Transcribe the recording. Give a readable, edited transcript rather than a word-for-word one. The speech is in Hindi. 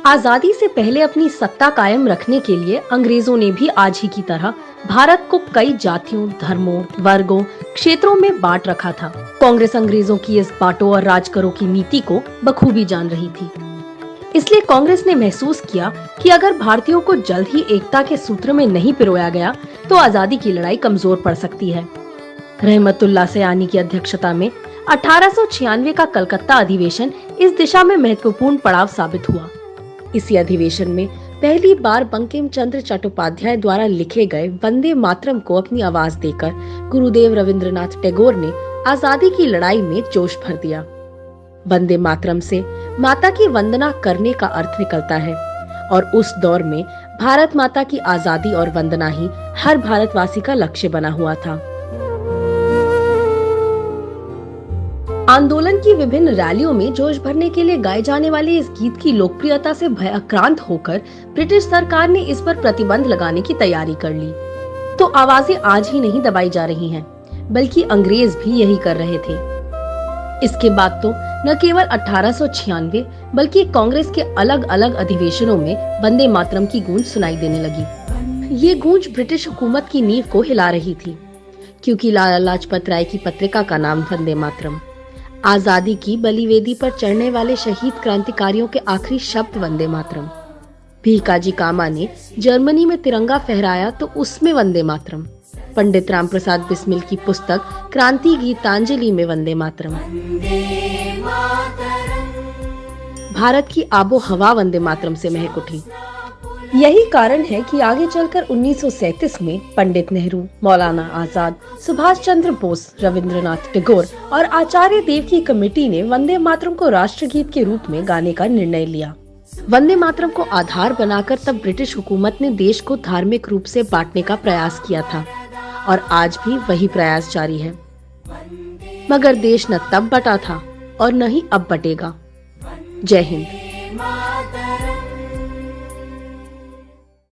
आजादी से पहले अपनी सत्ता कायम रखने के लिए अंग्रेजों ने भी आज ही की तरह भारत को कई जातियों, धर्मों, वर्गों, क्षेत्रों में बांट रखा था। कांग्रेस अंग्रेजों की इस बांटो और राज करो की नीति को बखूबी जान रही थी। इसलिए कांग्रेस ने महसूस किया कि अगर भारतीयों को जल्द ही एकता के सूत्र में नहीं पिरोया गया तो आजादी की लड़ाई कमजोर पड़ सकती है। रहमतुल्लाह सयानी की अध्यक्षता में 1896 का कलकत्ता अधिवेशन इस दिशा में महत्वपूर्ण पड़ाव साबित हुआ। इसी अधिवेशन में पहली बार बंकिम चंद्र चट्टोपाध्याय द्वारा लिखे गए वंदे मातरम को अपनी आवाज देकर गुरुदेव रविंद्रनाथ टैगोर ने आजादी की लड़ाई में जोश भर दिया। वंदे मातरम से माता की वंदना करने का अर्थ निकलता है और उस दौर में भारत माता की आजादी और वंदना ही हर भारतवासी का लक्ष्य बना हुआ था। आंदोलन की विभिन्न रैलियों में जोश भरने के लिए गाए जाने वाले इस गीत की लोकप्रियता से भयाक्रांत होकर ब्रिटिश सरकार ने इस पर प्रतिबंध लगाने की तैयारी कर ली। तो आवाजें आज ही नहीं दबाई जा रही हैं, बल्कि अंग्रेज भी यही कर रहे थे। इसके बाद तो न केवल 1896 बल्कि कांग्रेस के अलग अलग अधिवेशनों में वंदे मातरम की गूंज सुनाई देने लगी। ये गूंज ब्रिटिश हुकूमत की नींव को हिला रही थी, क्योंकि लाला लाजपत राय की पत्रिका का नाम वंदे मातरम, आजादी की बलिवेदी पर चढ़ने वाले शहीद क्रांतिकारियों के आखिरी शब्द वंदे मातरम। भीकाजी कामा ने जर्मनी में तिरंगा फहराया तो उसमें वंदे मातरम। पंडित राम प्रसाद बिस्मिल की पुस्तक क्रांति गीतांजलि में वंदे मातरम। भारत की आबो हवा वंदे मातरम से महक उठी। यही कारण है कि आगे चलकर 1937 में पंडित नेहरू, मौलाना आजाद, सुभाष चंद्र बोस, रविंद्रनाथ टैगोर और आचार्य देव की कमेटी ने वंदे मातरम को राष्ट्रगीत के रूप में गाने का निर्णय लिया। वंदे मातरम को आधार बनाकर तब ब्रिटिश हुकूमत ने देश को धार्मिक रूप से बांटने का प्रयास किया था और आज भी वही प्रयास जारी है। मगर देश न तब बटा था और न ही अब बटेगा। जय हिंद।